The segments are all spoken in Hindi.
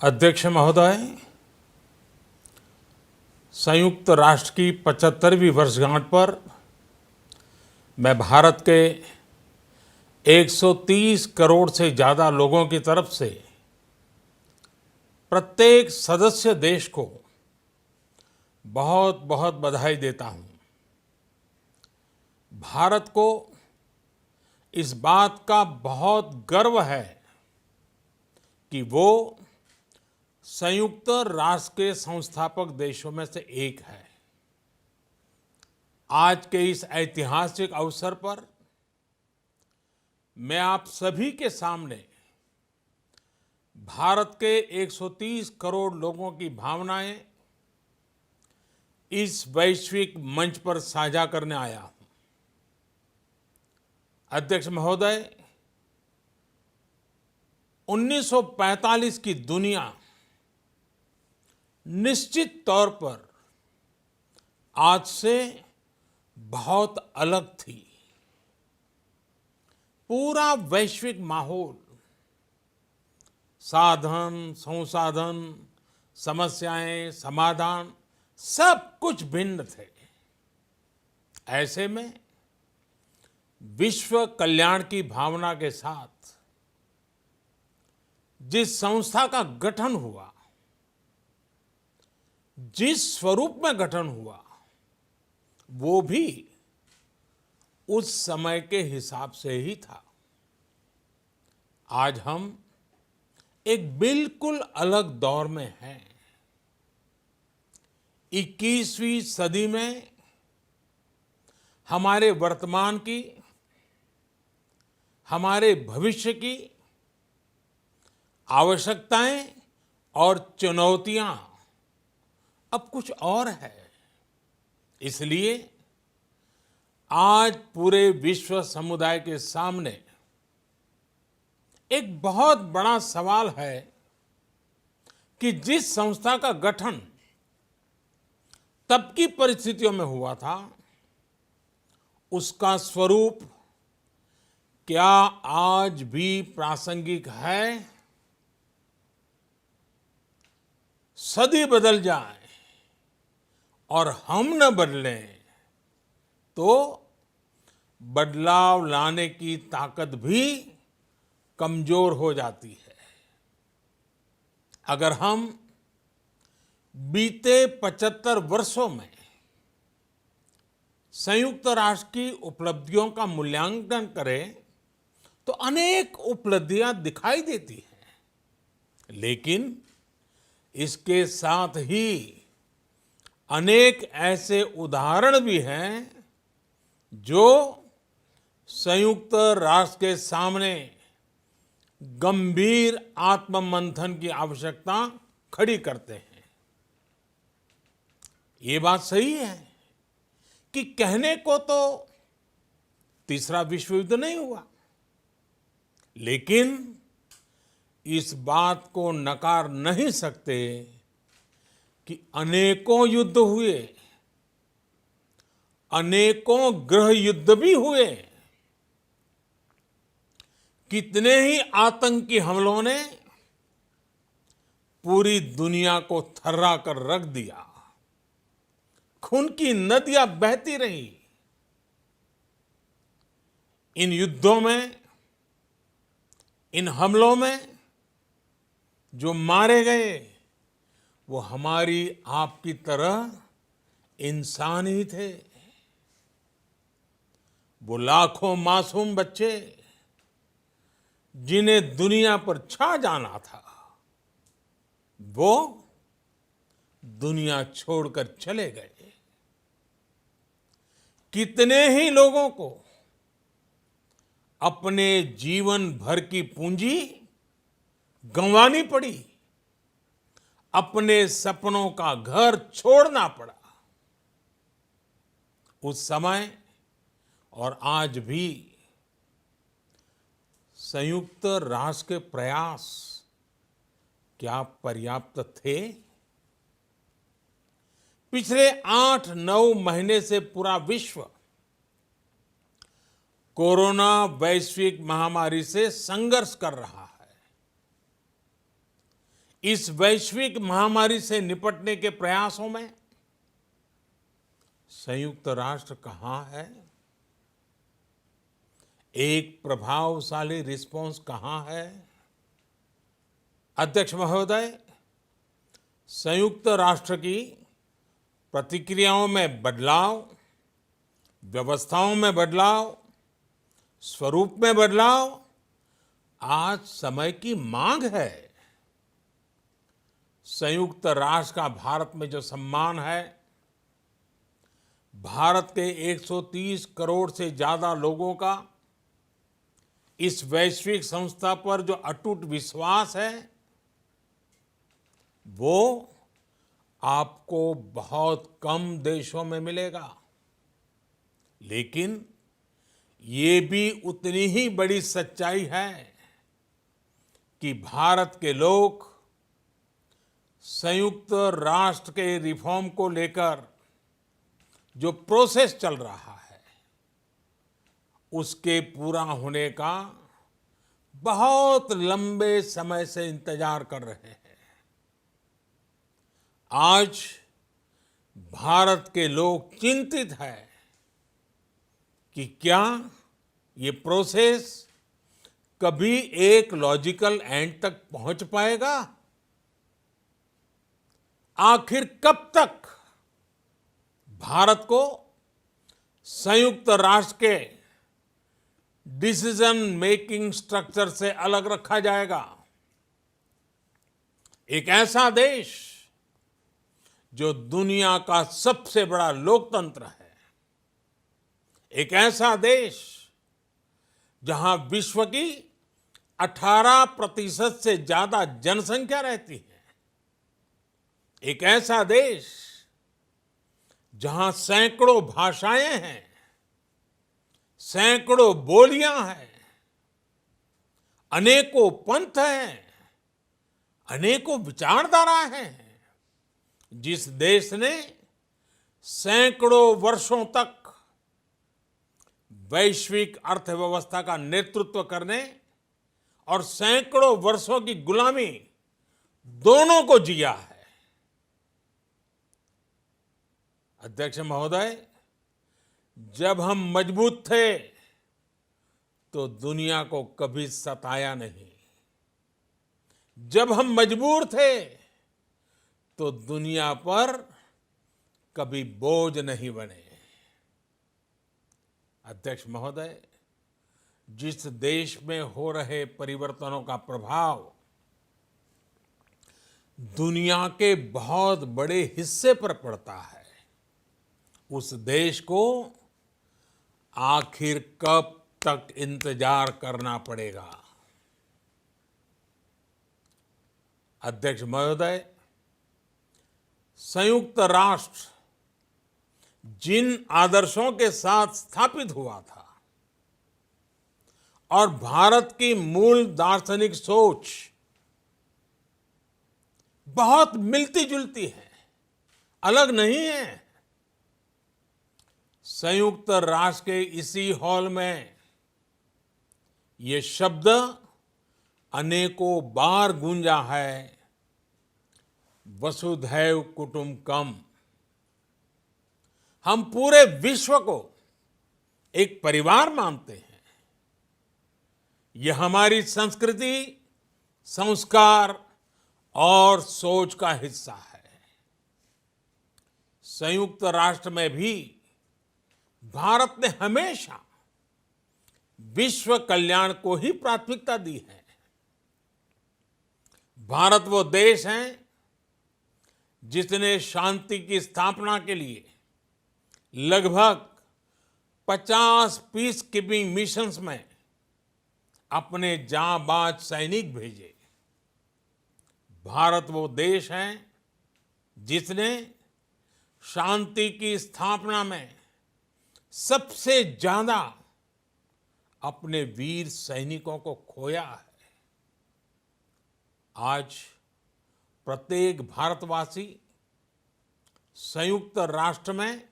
अध्यक्ष महोदय, संयुक्त राष्ट्र की 75वीं वर्षगांठ पर मैं भारत के 130 करोड़ से ज़्यादा लोगों की तरफ से प्रत्येक सदस्य देश को बहुत बहुत बधाई देता हूं। भारत को इस बात का बहुत गर्व है कि वो संयुक्त राष्ट्र के संस्थापक देशों में से एक है। आज के इस ऐतिहासिक अवसर पर मैं आप सभी के सामने भारत के 130 करोड़ लोगों की भावनाएं इस वैश्विक मंच पर साझा करने आया हूं। अध्यक्ष महोदय, 1945 की दुनिया निश्चित तौर पर आज से बहुत अलग थी। पूरा वैश्विक माहौल, साधन, संसाधन, समस्याएं, समाधान सब कुछ भिन्न थे। ऐसे में विश्व कल्याण की भावना के साथ जिस संस्था का गठन हुआ, जिस स्वरूप में गठन हुआ, वो भी उस समय के हिसाब से ही था। आज हम एक बिल्कुल अलग दौर में हैं। 21वीं सदी में हमारे वर्तमान की, हमारे भविष्य की आवश्यकताएं और चुनौतियां अब कुछ और है। इसलिए आज पूरे विश्व समुदाय के सामने एक बहुत बड़ा सवाल है कि जिस संस्था का गठन तब की परिस्थितियों में हुआ था, उसका स्वरूप क्या आज भी प्रासंगिक है? सदी बदल जाए और हम न बदलें तो बदलाव लाने की ताकत भी कमजोर हो जाती है। अगर हम बीते 75 वर्षों में संयुक्त राष्ट्र की उपलब्धियों का मूल्यांकन करें तो अनेक उपलब्धियां दिखाई देती हैं, लेकिन इसके साथ ही अनेक ऐसे उदाहरण भी हैं जो संयुक्त राष्ट्र के सामने गंभीर आत्ममंथन की आवश्यकता खड़ी करते हैं। ये बात सही है कि कहने को तो तीसरा विश्व युद्ध नहीं हुआ, लेकिन इस बात को नकार नहीं सकते कि अनेकों युद्ध हुए, अनेकों गृह युद्ध भी हुए। कितने ही आतंकी हमलों ने पूरी दुनिया को थर्रा कर रख दिया। खून की नदियां बहती रही। इन युद्धों में, इन हमलों में जो मारे गए वो हमारी आपकी तरह इंसान ही थे। वो लाखों मासूम बच्चे जिन्हें दुनिया पर छा जाना था, वो दुनिया छोड़कर चले गए। कितने ही लोगों को अपने जीवन भर की पूंजी गंवानी पड़ी, अपने सपनों का घर छोड़ना पड़ा। उस समय और आज भी संयुक्त राष्ट्र के प्रयास क्या पर्याप्त थे? पिछले 8-9 महीने से पूरा विश्व कोरोना वैश्विक महामारी से संघर्ष कर रहा है। इस वैश्विक महामारी से निपटने के प्रयासों में संयुक्त राष्ट्र कहाँ है? एक प्रभावशाली रिस्पांस कहाँ है? अध्यक्ष महोदय, संयुक्त राष्ट्र की प्रतिक्रियाओं में बदलाव, व्यवस्थाओं में बदलाव, स्वरूप में बदलाव आज समय की मांग है। संयुक्त राष्ट्र का भारत में जो सम्मान है, भारत के 130 करोड़ से ज्यादा लोगों का इस वैश्विक संस्था पर जो अटूट विश्वास है, वो आपको बहुत कम देशों में मिलेगा। लेकिन ये भी उतनी ही बड़ी सच्चाई है कि भारत के लोग संयुक्त राष्ट्र के रिफॉर्म को लेकर जो प्रोसेस चल रहा है, उसके पूरा होने का बहुत लंबे समय से इंतजार कर रहे हैं। आज भारत के लोग चिंतित हैं कि क्या ये प्रोसेस कभी एक लॉजिकल एंड तक पहुंच पाएगा? आखिर कब तक भारत को संयुक्त राष्ट्र के डिसीजन मेकिंग स्ट्रक्चर से अलग रखा जाएगा? एक ऐसा देश जो दुनिया का सबसे बड़ा लोकतंत्र है, एक ऐसा देश जहां विश्व की 18% से ज्यादा जनसंख्या रहती है, एक ऐसा देश जहां सैकड़ों भाषाएं हैं, सैकड़ों बोलियां हैं, अनेकों पंथ हैं, अनेकों विचारधारा हैं, जिस देश ने सैकड़ों वर्षों तक वैश्विक अर्थव्यवस्था का नेतृत्व करने और सैकड़ों वर्षों की गुलामी दोनों को जिया है। अध्यक्ष महोदय, जब हम मजबूत थे तो दुनिया को कभी सताया नहीं। जब हम मजबूर थे तो दुनिया पर कभी बोझ नहीं बने। अध्यक्ष महोदय, जिस देश में हो रहे परिवर्तनों का प्रभाव दुनिया के बहुत बड़े हिस्से पर पड़ता है, उस देश को आखिर कब तक इंतजार करना पड़ेगा? अध्यक्ष महोदय, संयुक्त राष्ट्र जिन आदर्शों के साथ स्थापित हुआ था और भारत की मूल दार्शनिक सोच बहुत मिलती जुलती है, अलग नहीं है। संयुक्त राष्ट्र के इसी हॉल में ये शब्द अनेकों बार गूंजा है, वसुधैव कुटुंबकम। हम पूरे विश्व को एक परिवार मानते हैं। यह हमारी संस्कृति, संस्कार और सोच का हिस्सा है। संयुक्त राष्ट्र में भी भारत ने हमेशा विश्व कल्याण को ही प्राथमिकता दी है। भारत वो देश है जिसने शांति की स्थापना के लिए लगभग 50 पीस कीपिंग मिशंस में अपने जांबाज सैनिक भेजे। भारत वो देश है जिसने शांति की स्थापना में सबसे ज्यादा अपने वीर सैनिकों को खोया है। आज प्रत्येक भारतवासी संयुक्त राष्ट्र में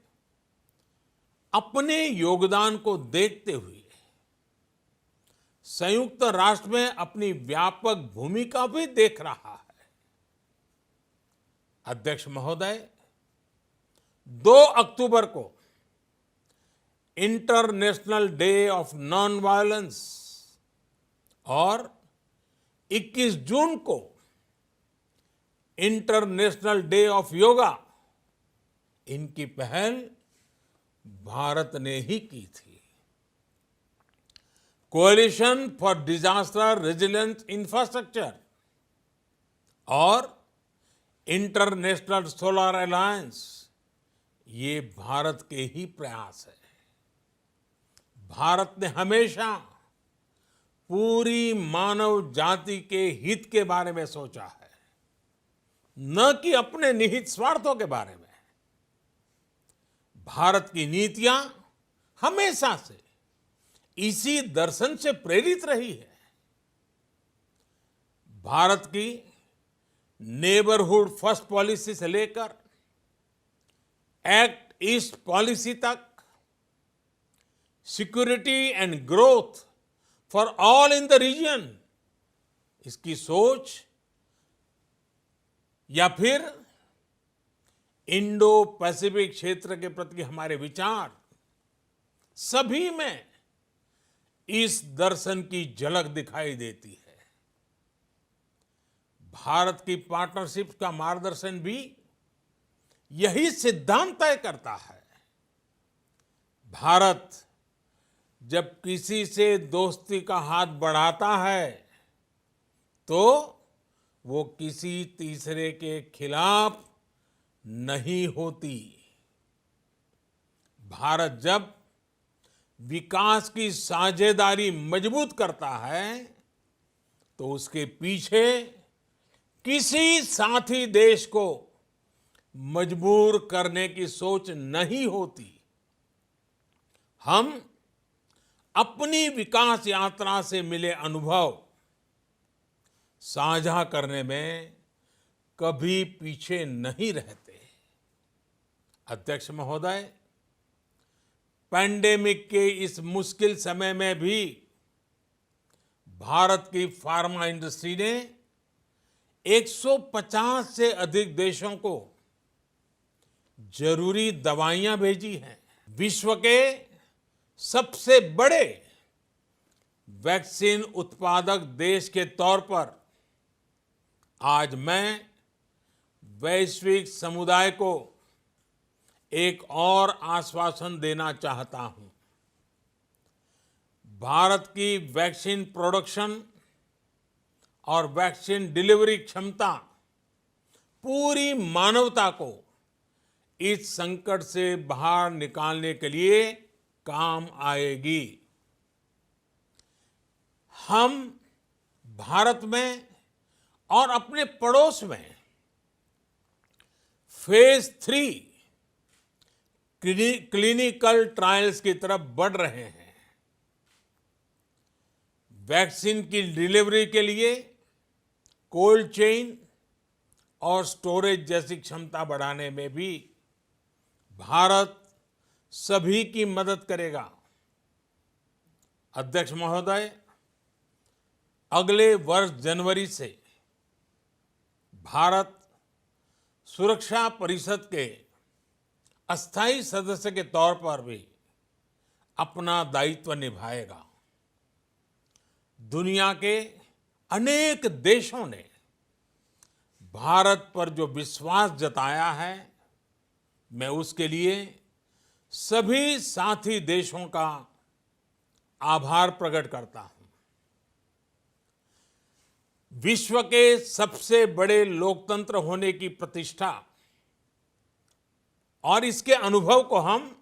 अपने योगदान को देखते हुए संयुक्त राष्ट्र में अपनी व्यापक भूमिका भी देख रहा है। अध्यक्ष महोदय, 2 अक्टूबर को international day of non violence और 21 जून को इंटरनेशनल डे ऑफ योगा, इनकी पहल भारत ने ही की थी। Coalition for disaster resilience infrastructure और इंटरनेशनल सोलर अलायंस, ये भारत के ही प्रयास है। भारत ने हमेशा पूरी मानव जाति के हित के बारे में सोचा है, न कि अपने निहित स्वार्थों के बारे में। भारत की नीतियां हमेशा से इसी दर्शन से प्रेरित रही है। भारत की नेबरहुड फर्स्ट पॉलिसी से लेकर एक्ट ईस्ट पॉलिसी तक, security and growth for all in the region, इसकी सोच, या फिर इंडो पैसिफिक क्षेत्र के प्रति हमारे विचार, सभी में इस दर्शन की झलक दिखाई देती है। भारत की पार्टनरशिप का मार्गदर्शन भी यही सिद्धांत तय करता है। भारत जब किसी से दोस्ती का हाथ बढ़ाता है तो वो किसी तीसरे के खिलाफ नहीं होती। भारत जब विकास की साझेदारी मजबूत करता है तो उसके पीछे किसी साथी देश को मजबूर करने की सोच नहीं होती। हम अपनी विकास यात्रा से मिले अनुभव साझा करने में कभी पीछे नहीं रहते। अध्यक्ष महोदय, पैंडेमिक के इस मुश्किल समय में भी भारत की फार्मा इंडस्ट्री ने 150 से अधिक देशों को जरूरी दवाइयां भेजी हैं। विश्व के सबसे बड़े वैक्सीन उत्पादक देश के तौर पर आज मैं वैश्विक समुदाय को एक और आश्वासन देना चाहता हूं। भारत की वैक्सीन प्रोडक्शन और वैक्सीन डिलीवरी क्षमता पूरी मानवता को इस संकट से बाहर निकालने के लिए काम आएगी। हम भारत में और अपने पड़ोस में फेज 3 क्लिनिकल ट्रायल्स की तरफ बढ़ रहे हैं। वैक्सीन की डिलीवरी के लिए कोल्ड चेन और स्टोरेज जैसी क्षमता बढ़ाने में भी भारत सभी की मदद करेगा। अध्यक्ष महोदय, अगले वर्ष जनवरी से भारत सुरक्षा परिषद के अस्थायी सदस्य के तौर पर भी अपना दायित्व निभाएगा। दुनिया के अनेक देशों ने भारत पर जो विश्वास जताया है, मैं उसके लिए सभी साथी देशों का आभार प्रकट करता हूं। विश्व के सबसे बड़े लोकतंत्र होने की प्रतिष्ठा और इसके अनुभव को हम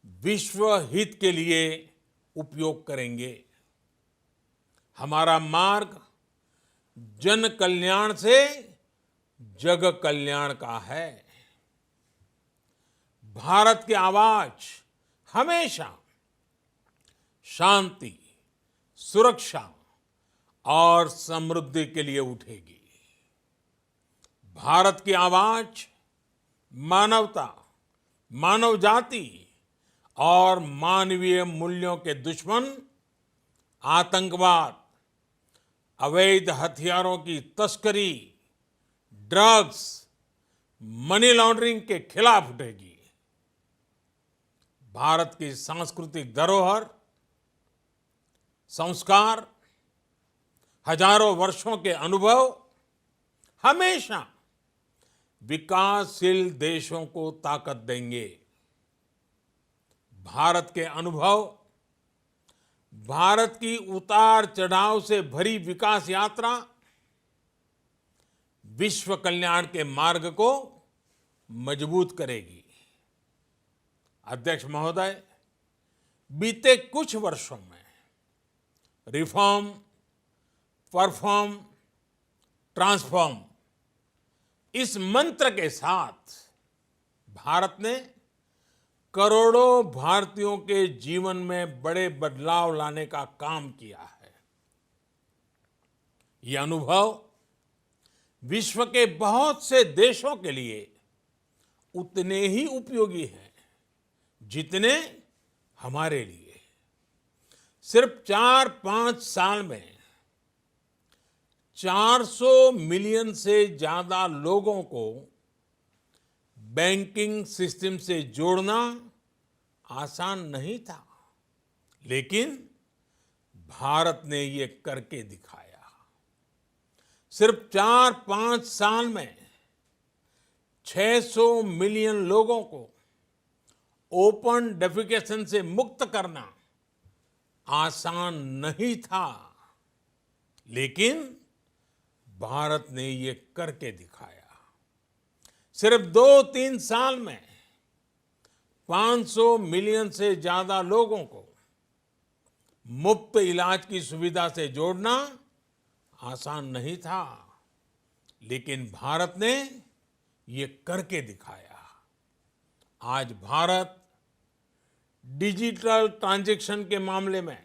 विश्व हित के लिए उपयोग करेंगे। हमारा मार्ग जन कल्याण से जग कल्याण का है। भारत की आवाज हमेशा शांति, सुरक्षा और समृद्धि के लिए उठेगी। भारत की आवाज मानवता, मानव जाति और मानवीय मूल्यों के दुश्मन आतंकवाद, अवैध हथियारों की तस्करी, ड्रग्स, मनी लॉन्ड्रिंग के खिलाफ उठेगी। भारत की सांस्कृतिक धरोहर, संस्कार, हजारों वर्षों के अनुभव हमेशा विकासशील देशों को ताकत देंगे। भारत के अनुभव, भारत की उतार चढ़ाव से भरी विकास यात्रा विश्व कल्याण के मार्ग को मजबूत करेगी। अध्यक्ष महोदय, बीते कुछ वर्षों में रिफॉर्म, परफॉर्म, ट्रांसफॉर्म इस मंत्र के साथ भारत ने करोड़ों भारतीयों के जीवन में बड़े बदलाव लाने का काम किया है। यह अनुभव विश्व के बहुत से देशों के लिए उतने ही उपयोगी हैं जितने हमारे लिए। सिर्फ 4-5 साल में 400 मिलियन से ज्यादा लोगों को बैंकिंग सिस्टम से जोड़ना आसान नहीं था, लेकिन भारत ने ये करके दिखाया। सिर्फ 4-5 साल में 600 मिलियन लोगों को ओपन डेफिकेशन से मुक्त करना आसान नहीं था, लेकिन भारत ने ये करके दिखाया। सिर्फ 2-3 साल में 500 मिलियन से ज्यादा लोगों को मुफ्त इलाज की सुविधा से जोड़ना आसान नहीं था, लेकिन भारत ने ये करके दिखाया। आज भारत डिजिटल ट्रांजैक्शन के मामले में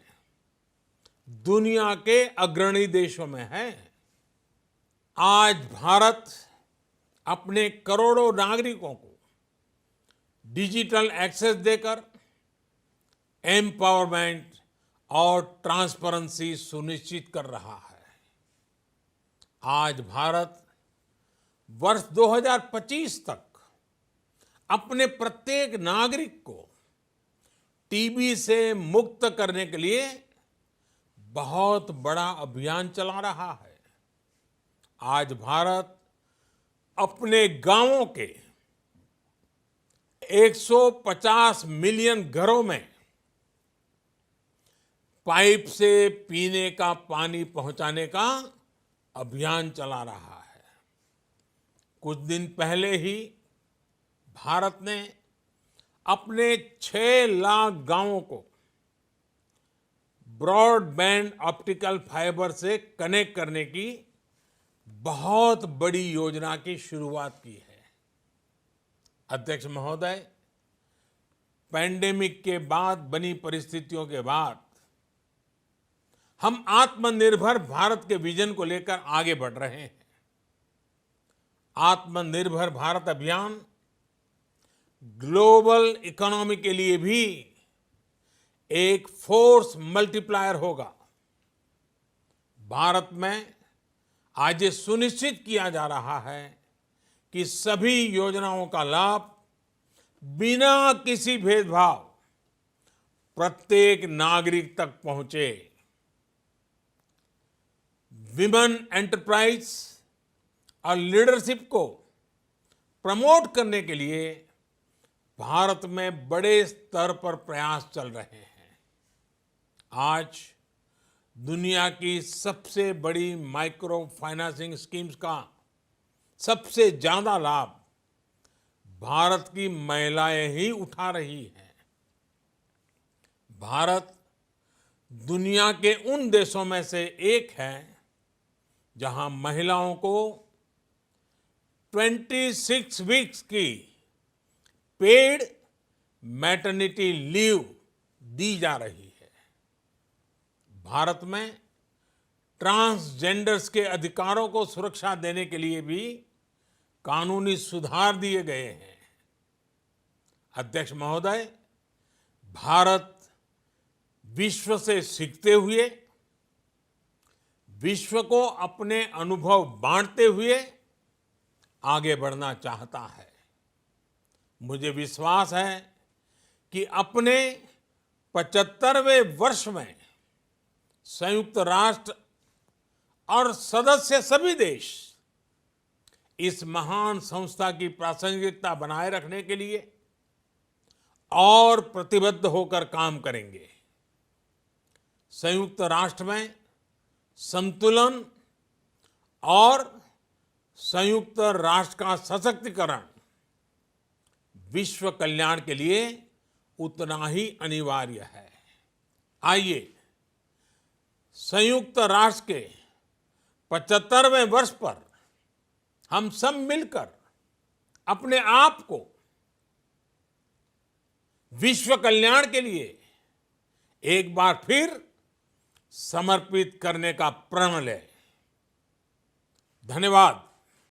दुनिया के अग्रणी देशों में है। आज भारत अपने करोड़ों नागरिकों को डिजिटल एक्सेस देकर एम्पावरमेंट और ट्रांसपेरेंसी सुनिश्चित कर रहा है। आज भारत वर्ष 2025 तक अपने प्रत्येक नागरिक को टीबी से मुक्त करने के लिए बहुत बड़ा अभियान चला रहा है। आज भारत अपने गांवों के 150 मिलियन घरों में पाइप से पीने का पानी पहुंचाने का अभियान चला रहा है। कुछ दिन पहले ही भारत ने अपने 6 लाख गांवों को ब्रॉडबैंड ऑप्टिकल फाइबर से कनेक्ट करने की बहुत बड़ी योजना की शुरुआत की है। अध्यक्ष महोदय, पैंडेमिक के बाद बनी परिस्थितियों के बाद हम आत्मनिर्भर भारत के विजन को लेकर आगे बढ़ रहे हैं। आत्मनिर्भर भारत अभियान ग्लोबल इकोनॉमी के लिए भी एक फोर्स मल्टीप्लायर होगा। भारत में आज ये सुनिश्चित किया जा रहा है कि सभी योजनाओं का लाभ बिना किसी भेदभाव प्रत्येक नागरिक तक पहुंचे। विमेन एंटरप्राइज और लीडरशिप को प्रमोट करने के लिए भारत में बड़े स्तर पर प्रयास चल रहे हैं। आज दुनिया की सबसे बड़ी माइक्रो फाइनेंसिंग स्कीम्स का सबसे ज्यादा लाभ भारत की महिलाएं ही उठा रही हैं। भारत दुनिया के उन देशों में से एक है जहां महिलाओं को 26 वीक्स की पेड मैटरनिटी लीव दी जा रही है। भारत में ट्रांसजेंडर्स के अधिकारों को सुरक्षा देने के लिए भी कानूनी सुधार दिए गए हैं। अध्यक्ष महोदय, भारत विश्व से सीखते हुए, विश्व को अपने अनुभव बांटते हुए आगे बढ़ना चाहता है। मुझे विश्वास है कि अपने 75वें वर्ष में संयुक्त राष्ट्र और सदस्य सभी देश इस महान संस्था की प्रासंगिकता बनाए रखने के लिए और प्रतिबद्ध होकर काम करेंगे। संयुक्त राष्ट्र में संतुलन और संयुक्त राष्ट्र का सशक्तिकरण विश्व कल्याण के लिए उतना ही अनिवार्य है। आइए संयुक्त राष्ट्र के 75वें वर्ष पर हम सब मिलकर अपने आप को विश्व कल्याण के लिए एक बार फिर समर्पित करने का प्रण लें। धन्यवाद।